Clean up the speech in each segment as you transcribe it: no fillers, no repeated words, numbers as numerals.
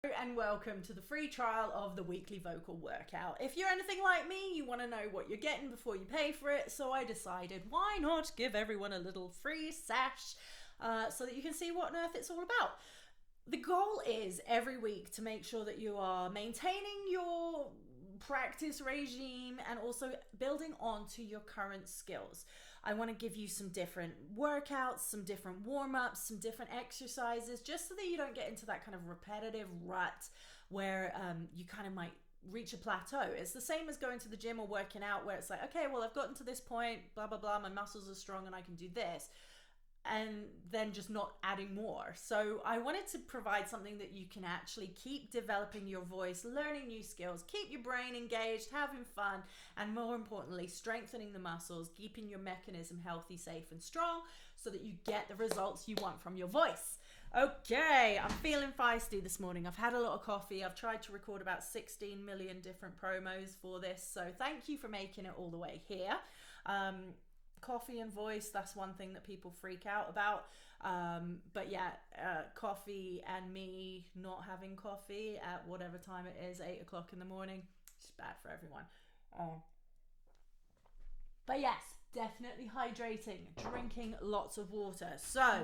And welcome to the free trial of the weekly vocal workout. If you're anything like me, you want to know what you're getting before you pay for it, so I decided why not give everyone a little free sash so that you can see what on earth it's all about. The goal is every week to make sure that you are maintaining your practice regime and also building on to your current skills. I want to give you some different workouts, some different warm-ups, some different exercises, just so that you don't get into that kind of repetitive rut where you kind of might reach a plateau. It's the same as going to the gym or working out where it's like, okay, well, I've gotten to this point, blah, blah, blah, my muscles are strong and I can do this, and then just not adding more. So I wanted to provide something that you can actually keep developing your voice, learning new skills, keep your brain engaged, having fun, and more importantly, strengthening the muscles, keeping your mechanism healthy, safe, and strong so that you get the results you want from your voice. Okay, I'm feeling feisty this morning. I've had a lot of coffee. I've tried to record about 16 million different promos for this, so thank you for making it all the way here. Coffee and voice, that's one thing that people freak out about. But yeah, coffee and me not having coffee at whatever time it is, 8 o'clock in the morning, it's bad for everyone. But yes, definitely hydrating, drinking lots of water. So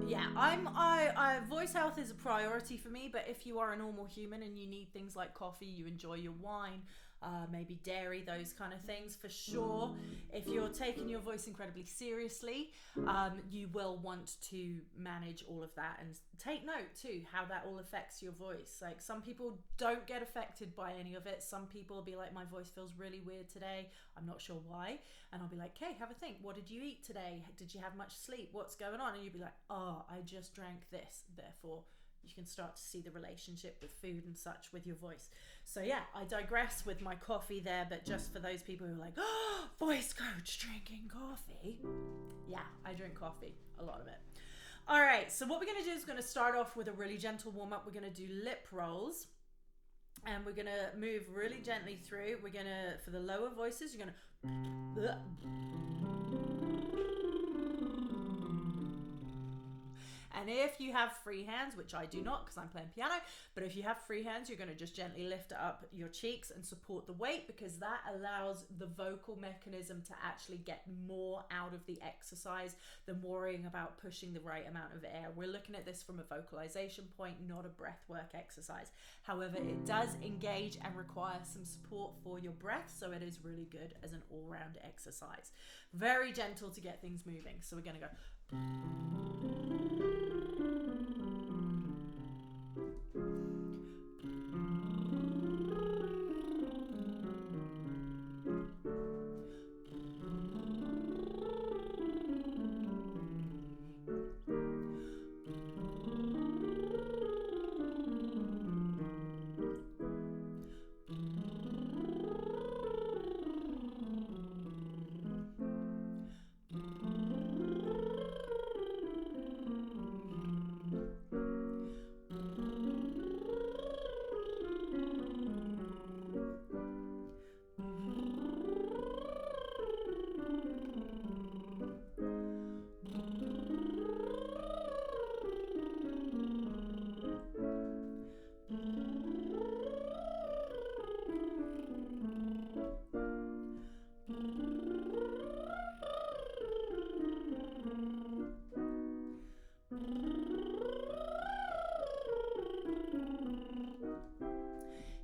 yeah, voice health is a priority for me, but if you are a normal human and you need things like coffee, you enjoy your wine, maybe dairy, those kind of things, for sure. If you're taking your voice incredibly seriously, you will want to manage all of that and take note too, how that all affects your voice. Like, some people don't get affected by any of it. Some people will be like, my voice feels really weird today, I'm not sure why. And I'll be like, okay, have a think. What did you eat today? Did you have much sleep? What's going on? And you'll be like, oh, I just drank this, therefore you can start to see the relationship with food and such with your voice. So yeah, I digress with my coffee there, but just for those people who are like, oh, voice coach drinking coffee. Yeah, I drink coffee, a lot of it. All right, so what we're gonna do is we're gonna start off with a really gentle warm up. We're gonna do lip rolls and we're gonna move really gently through. We're gonna, for the lower voices, you're gonna, and if you have free hands, which I do not because I'm playing piano, but if you have free hands, you're going to just gently lift up your cheeks and support the weight, because that allows the vocal mechanism to actually get more out of the exercise than worrying about pushing the right amount of air. We're looking at this from a vocalization point, not a breath work exercise. However, it does engage and require some support for your breath, so it is really good as an all-round exercise. Very gentle to get things moving. So we're going to go.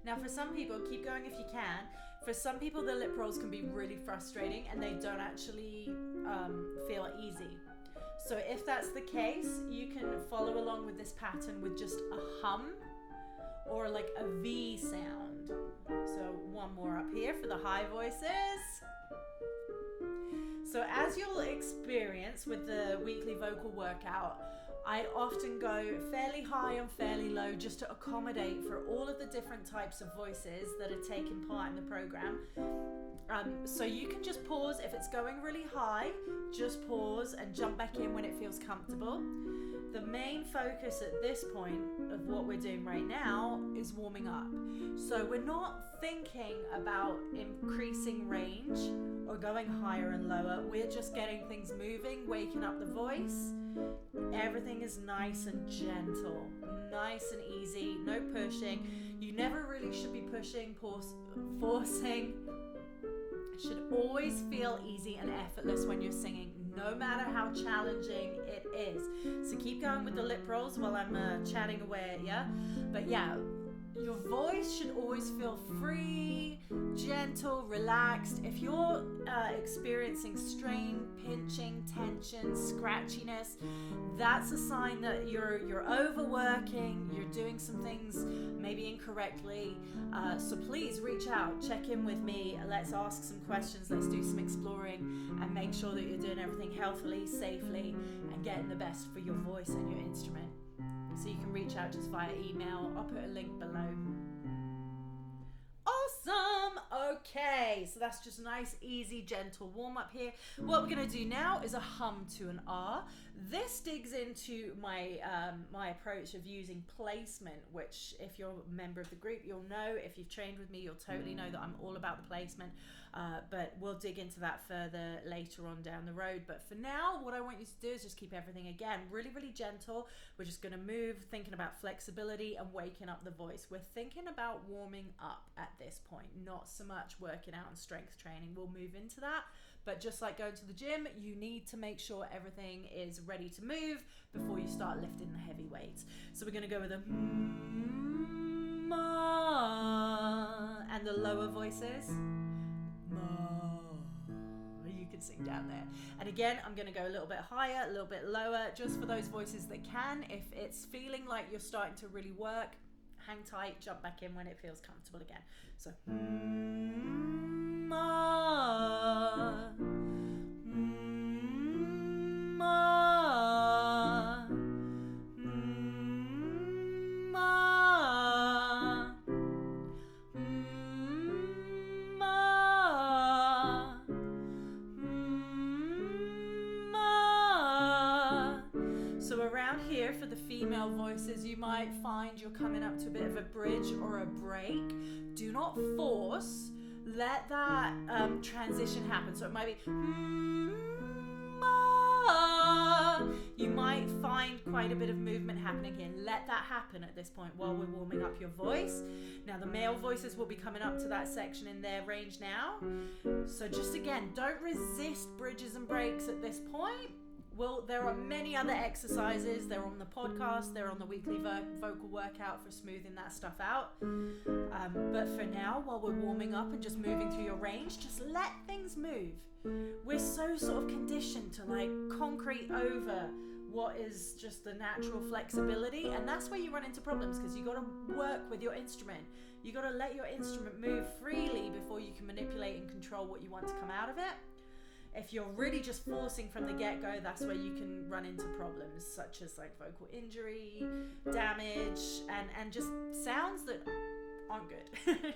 Now, for some people, keep going if you can. For some people, the lip rolls can be really frustrating and they don't actually feel easy. So if that's the case, you can follow along with this pattern with just a hum or like a V sound. So one more up here for the high voices. So as you'll experience with the weekly vocal workout, I often go fairly high and fairly low just to accommodate for all of the different types of voices that are taking part in the program. So you can just pause if it's going really high, just pause and jump back in when it feels comfortable. The main focus at this point of what we're doing right now is warming up. So we're not thinking about increasing range or going higher and lower. We're just getting things moving, waking up the voice. Everything is nice and gentle, nice and easy, no pushing. You never really should be pushing, forcing. It should always feel easy and effortless when you're singing, no matter how challenging it is. So keep going with the lip rolls while I'm chatting away at you. But yeah, your voice should always feel free, gentle, relaxed. If you're experiencing strain, pinching, tension, scratchiness, that's a sign that you're overworking, you're doing some things maybe incorrectly. So please reach out, check in with me, let's ask some questions, let's do some exploring, and make sure that you're doing everything healthily, safely, and getting the best for your voice and your instrument. So you can reach out just via email. I'll put a link below. Awesome! Okay, so that's just a nice, easy, gentle warm-up here. What we're going to do now is a hum to an R. This digs into my my approach of using placement, which if you're a member of the group, you'll know. If you've trained with me, you'll totally know that I'm all about the placement. But we'll dig into that further later on down the road. But for now, what I want you to do is just keep everything, again, really, really gentle. We're just going to move, thinking about flexibility and waking up the voice. We're thinking about warming up at this point, not so much working out and strength training. We'll move into that. But just like going to the gym, you need to make sure everything is ready to move before you start lifting the heavy weights. So we're going to go with a and the lower voices. You can sing down there. And again, I'm going to go a little bit higher, a little bit lower, just for those voices that can. If it's feeling like you're starting to really work, hang tight, jump back in when it feels comfortable again. So So around here for the female voices, you might find you're coming up to a bit of a bridge or a break. Do not force. Let that transition happen. So it might be you might find quite a bit of movement happening here. Let that happen at this point while we're warming up your voice. Now the male voices will be coming up to that section in their range now. So just again, don't resist bridges and breaks at this point. Well, there are many other exercises. They're on the podcast. They're on the weekly vocal workout for smoothing that stuff out. But for now, while we're warming up and just moving through your range, just let things move. We're so sort of conditioned to like concrete over what is just the natural flexibility. And that's where you run into problems, because you got to work with your instrument. You got to let your instrument move freely before you can manipulate and control what you want to come out of it. If you're really just forcing from the get-go, that's where you can run into problems such as like vocal injury, damage, and just sounds that aren't good.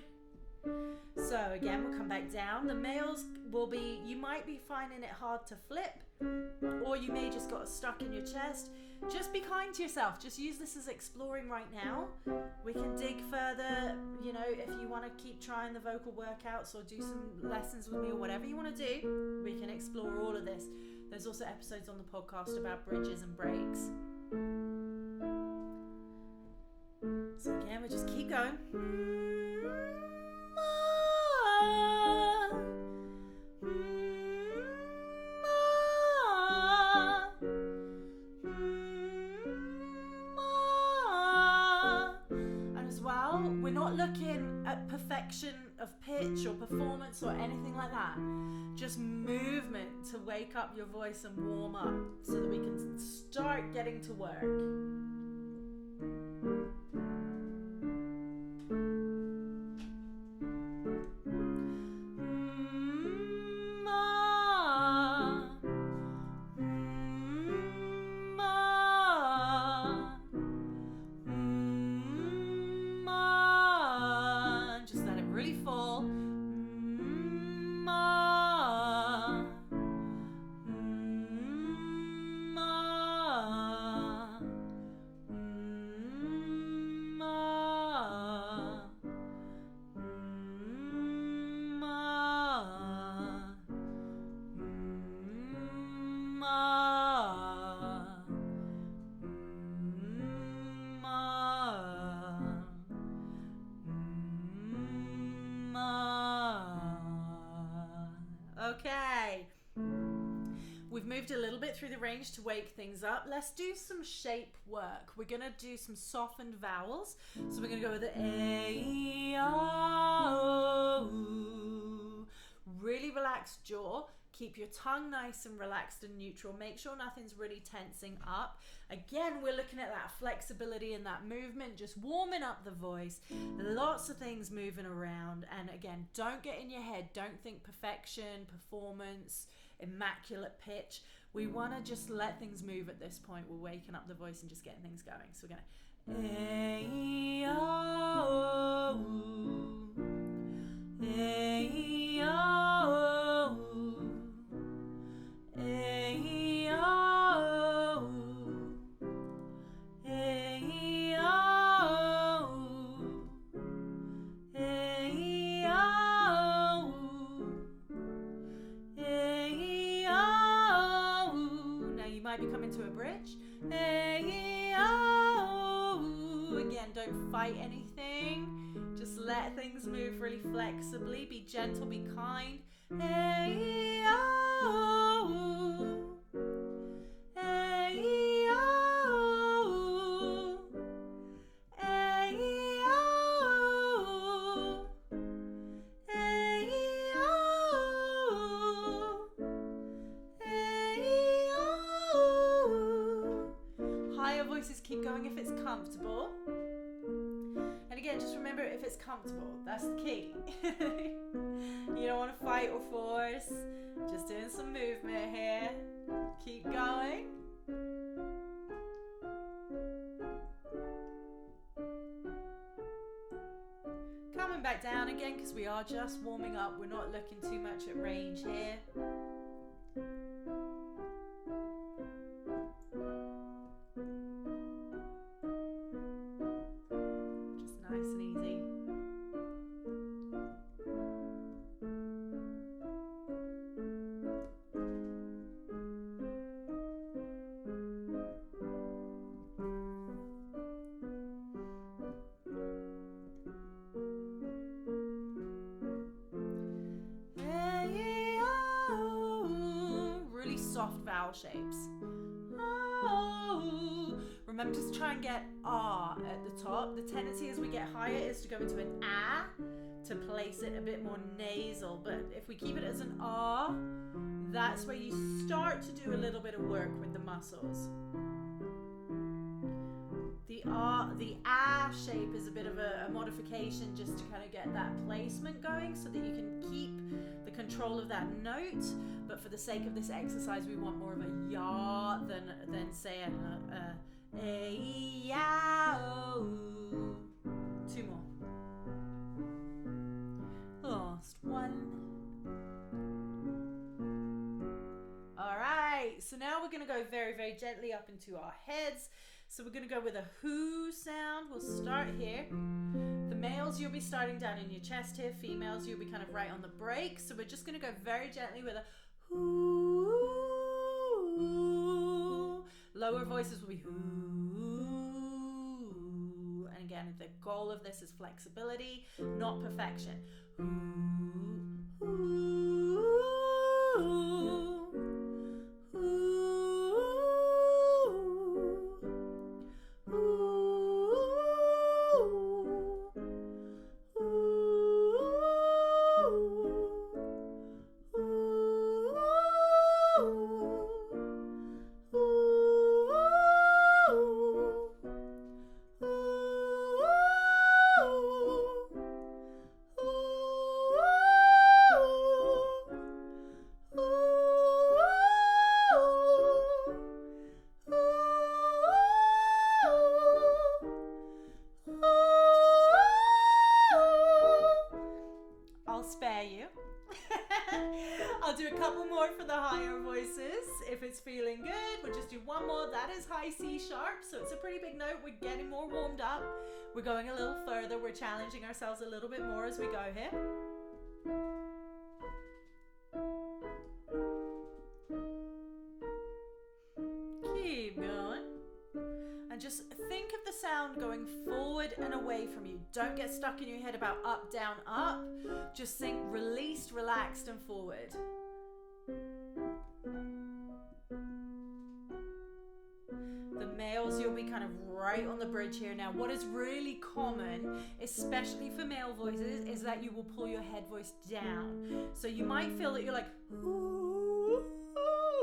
So again, we'll come back down. The males will be, you might be finding it hard to flip, or you may just got stuck in your chest. Just be kind to yourself. Just use this as exploring right now. We can dig further, you know, if you want to keep trying the vocal workouts or do some lessons with me or whatever you want to do, we can explore all of this. There's also episodes on the podcast about bridges and breaks. So again, we'll just keep going. We're not looking at perfection of pitch or performance or anything like that. Just movement to wake up your voice and warm up so that we can start getting to work. we've moved a little bit through the range to wake things up. Let's do some shape work. We're going to do some softened vowels. So we're going to go with A, O, U. Really relaxed jaw. Keep your tongue nice and relaxed and neutral. Make sure nothing's really tensing up. Again, we're looking at that flexibility and that movement, just warming up the voice. Lots of things moving around. And again, don't get in your head. Don't think perfection, performance, immaculate pitch. We want to just let things move at this point. We're waking up the voice and just getting things going. So we're going to A, O, U, A, O, U. A, O, A, O, A, O, A, O. Now you might be coming to a bridge. A, O. Again, don't fight anything. Just let things move really flexibly. Be gentle, be kind. A, O. Higher voices keep going if it's comfortable. And again, just remember, if it's comfortable, that's the key. You don't want to fight or force. Just doing some movement here. Keep going. Coming back down again because we are just warming up. We're not looking too much at range here. Just nice and easy. Soft vowel shapes. Oh. Remember to try and get R at the top. The tendency as we get higher is to go into an A, to place it a bit more nasal. But if we keep it as an R, that's where you start to do a little bit of work with the muscles. The A shape is a bit of a modification just to kind of get that placement going so that you can keep the control of that note. But for the sake of this exercise, we want more of a ya than say a ya o. Two more. Last one. All right, so now we're going to go very, very gently up into our heads. So we're going to go with a who sound. We'll start here. The males, you'll be starting down in your chest here. Females, you'll be kind of right on the break. So we're just going to go very gently with a who. Lower voices will be who. And again, the goal of this is flexibility, not perfection. Who. I'll do a couple more for the higher voices. If it's feeling good, we'll just do one more. That is high C sharp, so it's a pretty big note. We're getting more warmed up. We're going a little further. We're challenging ourselves a little bit more as we go here. Keep going. And just think of the sound going forward and away from you. Don't get stuck in your head about up, down, up. Just think released, relaxed, and forward. So you'll be kind of right on the bridge here. Now, what is really common, especially for male voices, is that you will pull your head voice down. So you might feel that you're like, ooh,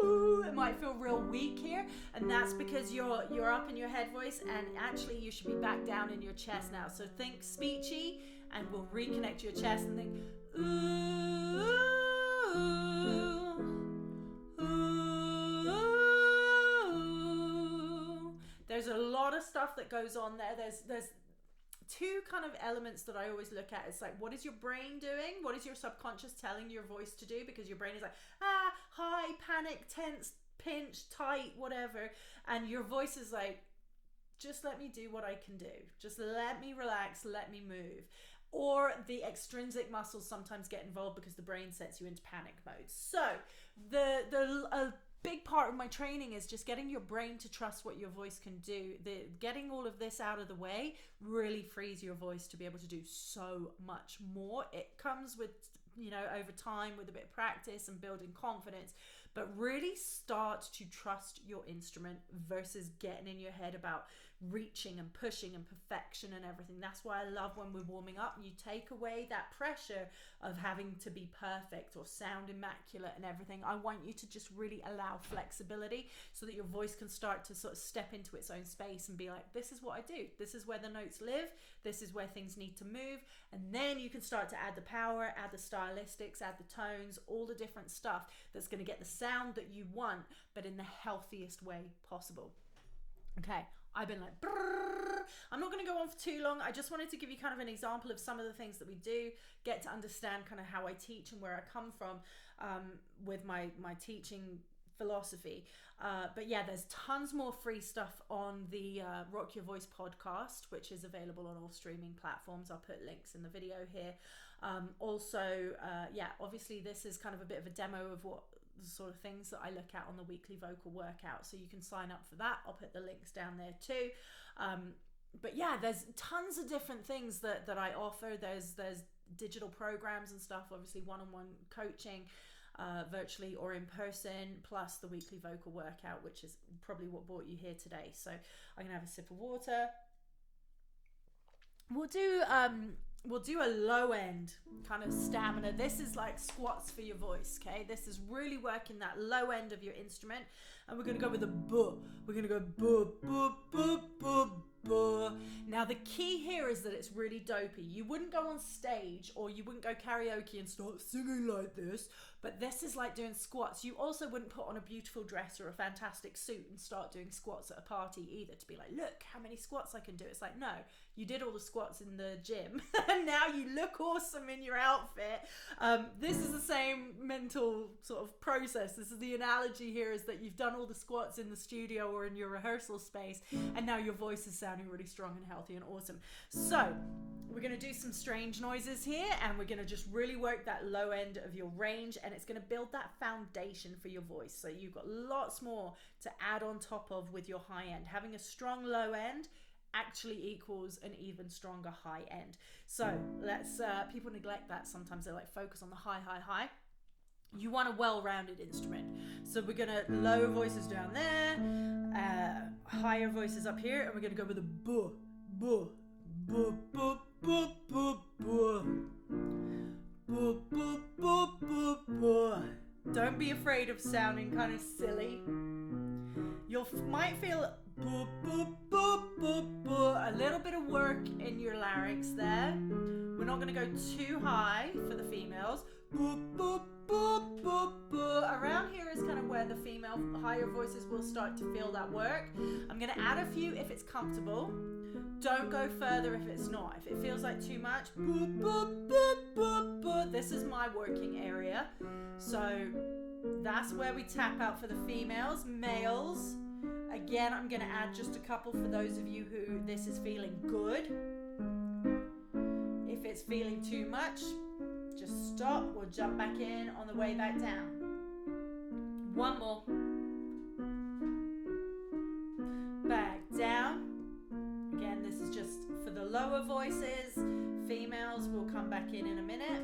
ooh. It might feel real weak here, and that's because you're up in your head voice, and actually you should be back down in your chest now. So think speechy, and we'll reconnect your chest and think, ooh, ooh. There's a lot of stuff that goes on there. There's two kind of elements that I always look at. It's like, what is your brain doing? What is your subconscious telling your voice to do? Because your brain is like, high, panic, tense, pinch, tight, whatever. And your voice is like, just let me do what I can do. Just let me relax, let me move. Or the extrinsic muscles sometimes get involved because the brain sets you into panic mode. So a big part of my training is just getting your brain to trust what your voice can do. Getting all of this out of the way really frees your voice to be able to do so much more. It comes with, over time, with a bit of practice and building confidence, but really start to trust your instrument versus getting in your head about reaching and pushing and perfection and everything. That's why I love when we're warming up and you take away that pressure of having to be perfect or sound immaculate and everything. I want you to just really allow flexibility so that your voice can start to sort of step into its own space and be like, this is what I do. This is where the notes live. This is where things need to move. And then you can start to add the power, add the stylistics, add the tones, all the different stuff that's going to get the sound that you want, but in the healthiest way possible. Okay, I've been like, brrr. I'm not going to go on for too long. I just wanted to give you kind of an example of some of the things that we do, get to understand kind of how I teach and where I come from with my teaching philosophy. But yeah, there's tons more free stuff on the Rock Your Voice podcast, which is available on all streaming platforms. I'll put links in the video here. Obviously this is kind of a bit of a demo of what the sort of things that I look at on the weekly vocal workout, so you can sign up for that. I'll put the links down there too. But yeah, there's tons of different things that I offer. There's digital programs and stuff, obviously one-on-one coaching, virtually or in person, plus the weekly vocal workout, which is probably what brought you here today. So I'm gonna have a sip of water. We'll do a low end kind of stamina. This is like squats for your voice, okay? This is really working that low end of your instrument. And we're gonna go with a buh. We're gonna go buh, buh, buh, buh, buh. Now the key here is that it's really dopey. You wouldn't go on stage or you wouldn't go karaoke and start singing like this, but this is like doing squats. You also wouldn't put on a beautiful dress or a fantastic suit and start doing squats at a party either to be like, look how many squats I can do. It's like, no, you did all the squats in the gym and now you look awesome in your outfit. This is the same mental sort of process. This is the analogy here, is that you've done all the squats in the studio or in your rehearsal space and now your voice is sounding really strong and healthy and awesome. So we're going to do some strange noises here, and we're going to just really work that low end of your range, and it's going to build that foundation for your voice. So you've got lots more to add on top of with your high end. Having a strong low end actually equals an even stronger high end. So let's, people neglect that sometimes. They like focus on the high, high, high. You want a well-rounded instrument. So we're gonna low voices down there, higher voices up here, and we're gonna go with a buh, buh, buh, buh, buh, buh, buh. Buh, buh, buh, buh, buh. Don't be afraid of sounding kind of silly. You might feel buh, buh, buh, buh, buh. A little bit of work in your larynx there. We're not going to go too high for the females. Buh, buh, buh, buh, buh. Around here is kind of where the female higher voices will start to feel that work. I'm going to add a few if it's comfortable. Don't go further if it's not. If it feels like too much, buh, buh, buh, buh, buh. This is my working area. So that's where we tap out for the females. Males, again, I'm going to add just a couple for those of you who this is feeling good. If it's feeling too much, just stop. We'll jump back in on the way back down. One more. Back down. Again, this is just for the lower voices. Females will come back in a minute.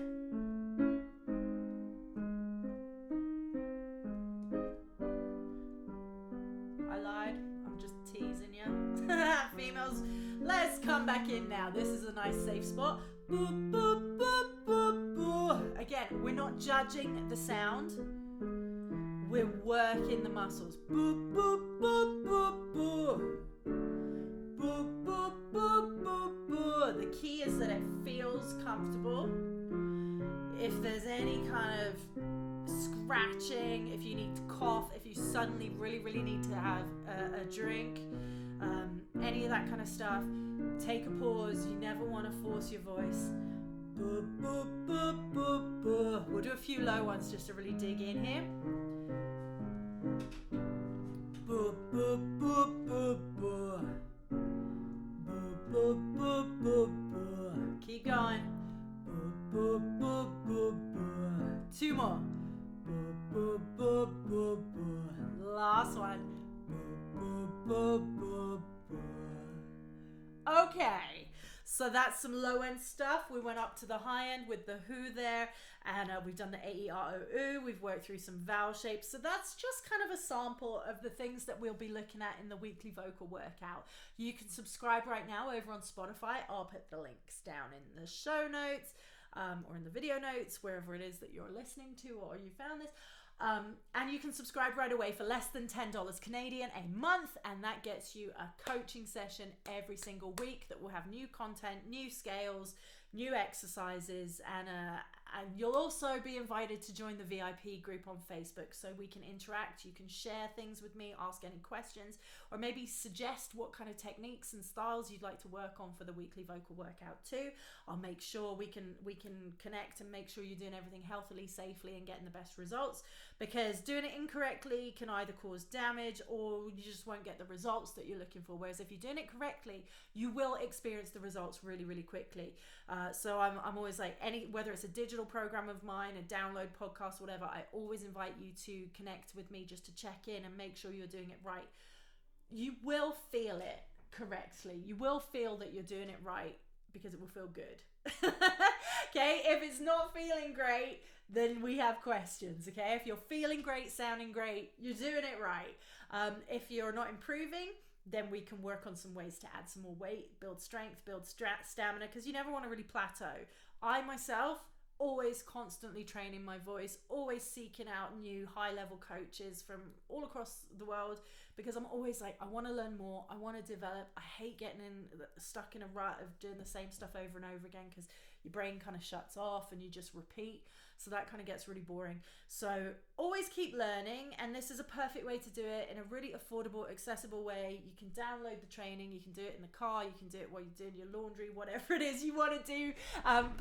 I lied. I'm I'm just teasing you. Females, let's come back in now. This is a nice safe spot. Boop, boop, boop, boop, boop. Again, we're not judging the sound. We're working the muscles. Boop, boop, boop, boop, boop. Boop, boop, boop, boop, boop. The key is that it feels comfortable. If there's any kind of scratching, if you need to cough, if you suddenly really need to have a drink, any of that kind of stuff, take a pause. You never want to force your voice. Boop, boop, boop, boop, boop. We'll do a few low ones just to really dig in here. Boop, boop, boop, boop, boop. Boop, boop, boop, boop, boop. Keep going. Boop, boop, boop, boop, boop. Two more. Boop, boop, boop, boop, boop. Last one. Boop, boop, boop, boop, boop. Okay, so that's some low end stuff. We went up to the high end with the who there, and we've done the A-E-R-O-U. We've worked through some vowel shapes. So that's just kind of a sample of the things that we'll be looking at in the weekly vocal workout. You can subscribe right now over on Spotify. I'll put the links down in the show notes. Or in the video notes, wherever it is that you're listening to or you found this. And you can subscribe right away for less than $10 Canadian a month, and that gets you a coaching session every single week that will have new content, new scales, new exercises, and you'll also be invited to join the VIP group on Facebook so we can interact. You can share things with me, ask any questions, or maybe suggest what kind of techniques and styles you'd like to work on for the weekly vocal workout too. I'll make sure we can connect and make sure you're doing everything healthily, safely, and getting the best results, because doing it incorrectly can either cause damage or you just won't get the results that you're looking for. Whereas if you're doing it correctly, you will experience the results really quickly. So I'm always like, whether it's a digital program of mine, a download podcast, whatever, I always invite you to connect with me just to check in and make sure you're doing it right. You will feel it correctly. You will feel that you're doing it right because it will feel good. Okay, if it's not feeling great, then we have questions. Okay, if you're feeling great, sounding great, you're doing it right. If you're not improving, then we can work on some ways to add some more weight, build strength, build stamina, because you never want to really plateau. I myself always constantly training my voice, always seeking out new high-level coaches from all across the world, because I'm always like, I want to learn more, I want to develop. I hate getting stuck in a rut of doing the same stuff over and over again, because your brain kind of shuts off and you just repeat. So that kind of gets really boring. So always keep learning, and this is a perfect way to do it in a really affordable, accessible way. You can download the training, you can do it in the car, you can do it while you're doing your laundry, whatever it is you want to do.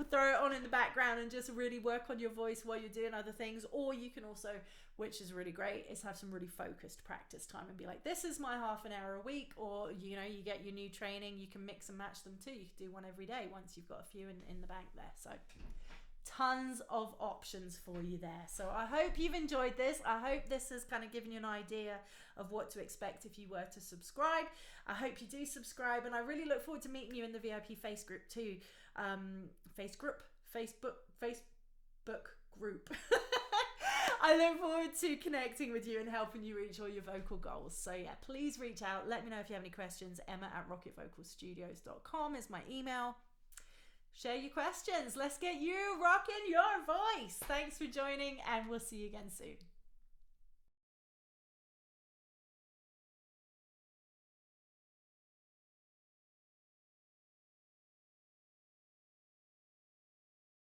Throw it on in the background and just really work on your voice while you're doing other things. Or you can also, which is really great, is have some really focused practice time and be like, this is my half an hour a week. Or, you know, you get your new training, you can mix and match them too. You can do one every day once you've got a few in the bank there. So tons of options for you there. So I hope you've enjoyed this. I hope this has kind of given you an idea of what to expect if you were to subscribe. I hope you do subscribe, and I really look forward to meeting you in the VIP face group too. Facebook group. I look forward to connecting with you and helping you reach all your vocal goals. So yeah, please reach out. Let me know if you have any questions. Emma@rockitvocalstudios.com is my email. Share your questions. Let's get you rocking your voice. Thanks for joining, and we'll see you again soon.